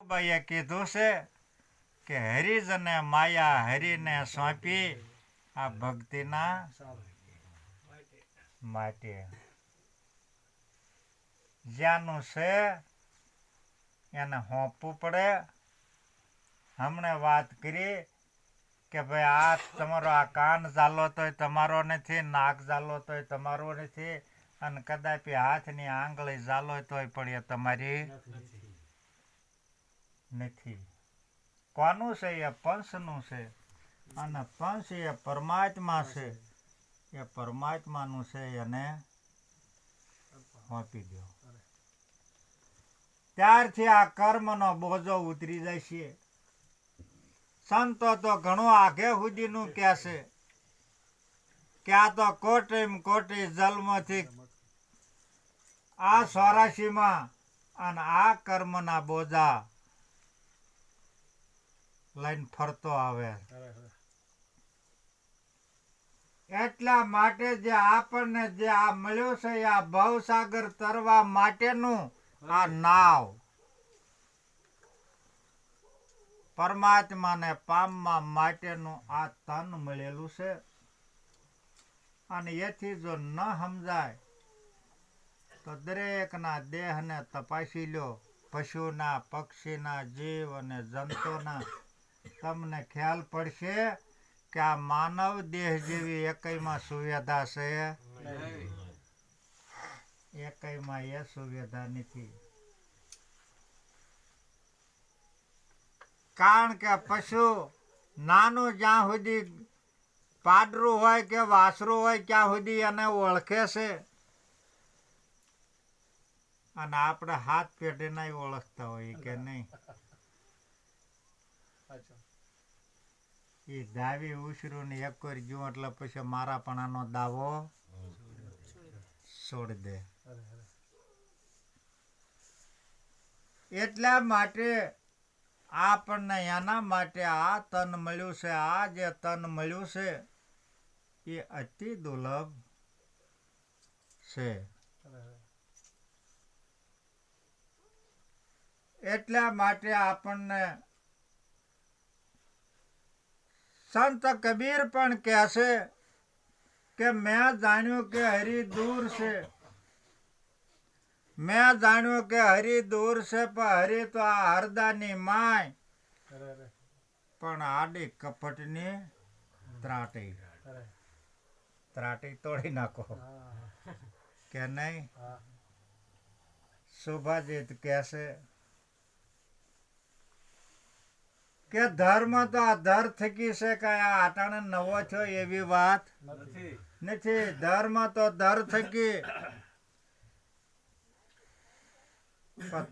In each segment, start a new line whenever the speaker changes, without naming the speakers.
ભાઈએ કીધું છે કે હરિજને માયા હરિને સોંપી આ ભક્તિના માટે જ્યાંનું છે એને હોંપવું પડે. હમણે વાત કરી કે ભાઈ આ તમારો આ કાન ઝાલો તોય તમારો નથી, નાક ઝાલો તોય તમારો નથી, અને કદાચ હાથની આંગળી ઝાલો તોય પણ એ તમારી નથી. કોનું છે? એ પંચનું છે. અને પંચ એ પરમાત્મા છે. એ પરમાત્માનું છે, એને સોંપી દો. ત્યારથી આ કર્મનો બોજો ઉતરી જાય છે. સંતો તો ઘણું આગે સુધીનું કહે છે કે આ તો કોટી જન્મથી આ 84માં અને આ કર્મના બોજા લઈને ફરતો આવે. એટલા માટે જે આપણને જે આ મળ્યું છે આ ભવસાગર તરવા માટેનું આ નાવ પરમાત્માને પામવા માટેનું આ તન મળેલું છે. અને એથી જો ન સમજાય તો દરેકના દેહને તપાસી લો. પશુના, પક્ષીના, જીવ અને જંતુના તમને ખ્યાલ પડશે કે આ માનવ દેહ જેવી એકઈમાં સુવિધા છે, એકઈમાં એ સુવિધા નથી. કારણ કે પશુ નાનું જ્યાં સુધી પાડરું હોય કે વાસરું હોય ત્યાં સુધી એને ઓળખે છે. અને આપણે હાથ પેઢીના ઓળખતા હોય કે નહીં. એ દાવી ઉછરું ને એક વાર ગયું એટલે પછી મારા પણાનો દાવો છોડી દે. એટલા માટે આપણને એના માટે આ તન મળ્યું છે. આ જે તન મળ્યું છે એ અતિ દુર્લભ છે. એટલા માટે આપણને સંત કબીર પણ કહે છે કે મેં જાણ્યું કે હરિ દૂર છે. મેં જાણ્યું કે હરિ દૂર છે, પણ હરિ તો આ હરદાની માય પણ આડી કપટની ત્રાટી. ત્રાટી તોડી નાખો કે નહીં. શુભાજીત કહેશે કે ધર્મ તો આ ધર થકી છે, કઈ આ આટાણે નવો છો એવી વાત નથી. ધર્મ તો ધર થકી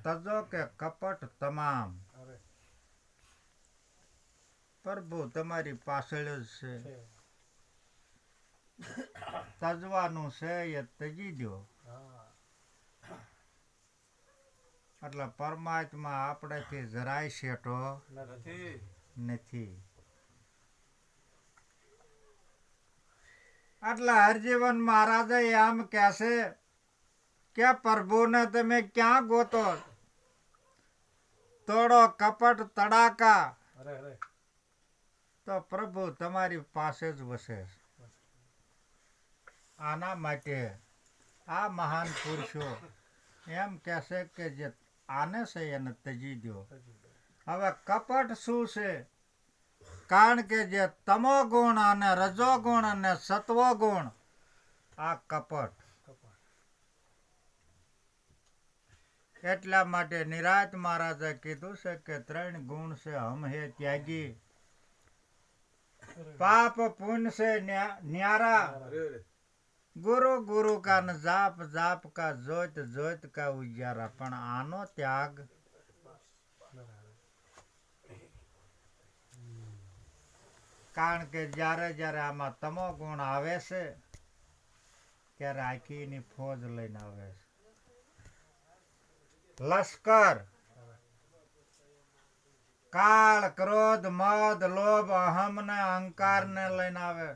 તજો કે કપટ તમામ પ્રભુ તમારી પાછળ જ છે. તજવાનું છે એ તજી દો. એટલે પરમાત્મા આપણેથી જરાય શેઠો નથી. એટલે હરજીવન મહારાજે એમ કહેશે કે પ્રભુને તમે ક્યાં ગોતો? તોડો કપટ તડાકા તો પ્રભુ તમારી પાસે જ વસે. આના માટે આ મહાન પુરુષો એમ કહેશે કે જે આને છે એને તજી દો. હવે કપટ શું છે? કારણ કે જે તમો ગુણ અને રજો ગુણ અને સત્વ ગુણ આ કપટ. એટલા માટે નિરાત મહારાજે કીધું છે કે 3 ગુણ છે હમ હે ત્યાગી. પાપ પુण्य से न्यारा, गुरु गुरु का न जाप जाप का ज्योत ज्योत का उजारा. પણ આનો ત્યાગ કારણ કે જ્યારે જ્યારે આમાં તમો ગુણ આવે છે ત્યારે આખી એની ફોજ લઈને આવે છે. લશ્કર કાળ, ક્રોધ, મદ, લોભ, અહમ ને અહંકાર ને લઈને આવે.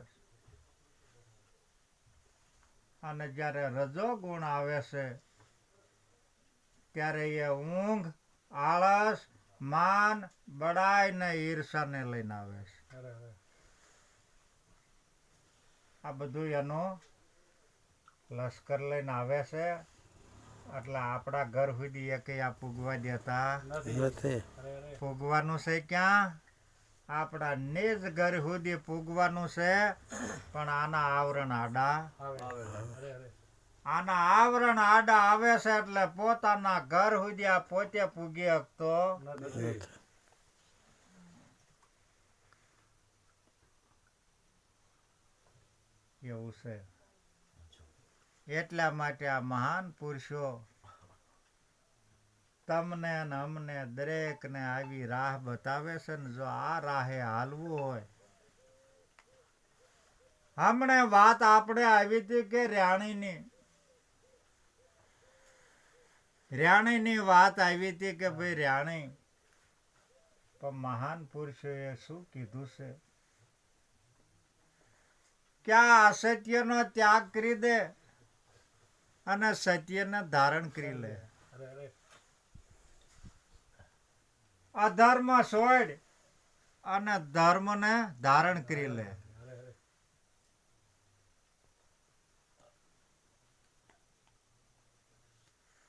અને જ્યારે રજો ગુણ આવે છે ત્યારે એ ઊંઘ, આળસ માન બડાઈ ને ઈર્ષાને લઈને આવે છે. આ બધું એનું લશ્કર લઈને આવે છે. એટલે આપણા ઘર સુધી એક આ પૂગવા દેતા
નથી.
પૂગવાનું છે ક્યાં? આપણા નિજ ઘર સુધી પૂગવાનું છે. પણ આના આવરણ આડા આવે છે. એટલે પોતાના ઘર સુધી આ પોતે પૂગી શકતો
નથી.
એવું છે. એટલા માટે આ મહાન પુરુષો તમને ને અમને દરેક ને આવી રાહ બતાવે છે ને જો આ રાહે હાલવું હોય. હમણે વાત આપણે આવી હતી કે રાણીની વાત આવી હતી કે ભાઈ રાણી, પણ મહાન પુરુષોએ શું કીધું છે કે આ અસત્યનો ત્યાગ કરી દે અને સત્યને ધારણ કરી લે. અધર્મ છોડ અને ધર્મને ધારણ કરી લે.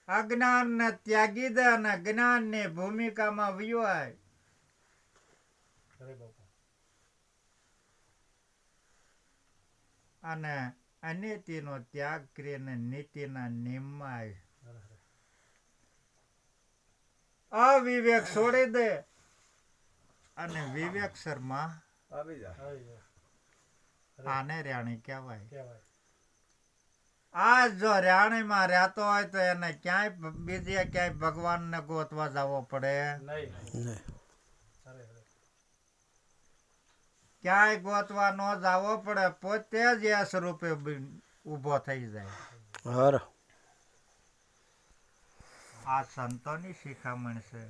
અજ્ઞાન ને ત્યાગી દે અને જ્ઞાન ની ભૂમિકામાં વિવાય. અને અનીતિનો ત્યાગ કરીને નીતિના નિયમમાં અવિવેક છોડી દે અને વિવેક શર્મા આને રાણી કહેવાય. આ જો રાણીમાં રહેતો હોય તો એને ક્યાંય બીજે ક્યાંય ભગવાનને ગોતવા જવો પડે
નહીં.
ક્યાંય ગોતવા ન જવો પડે. પોતે જ એ સ્વરૂપે ઊભો થઈ જાય.
હર
આ સંતોની શિખામણ છે.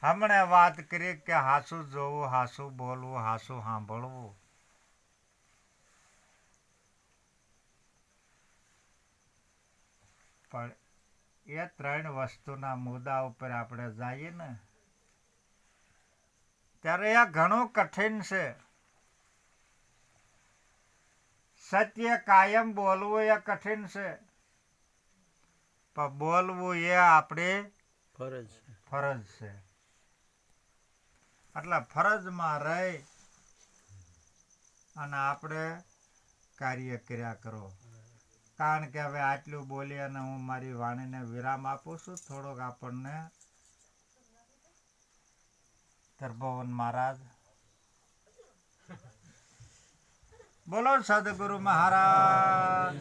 હમણે વાત કરી કે હાસું જોવું, હાસું બોલવું, હાસું સાંભળવું. પણ એ ત્રણ વસ્તુના મુદ્દા ઉપર આપણે જઈએ ને ત્યારે આ ઘણું કઠિન છે. સત્ય કાયમ બોલવું એ કઠિન છે. પણ બોલવું એ આપણી ફરજ છે. એટલે ફરજમાં રહી અને આપણે કાર્ય કર્યા કરો. કારણ કે હવે આટલું બોલી અને હું મારી વાણીને વિરામ આપું છું. થોડોક આપણને તરભવન મહારાજ બોલો સદગુરુ મહારાજ.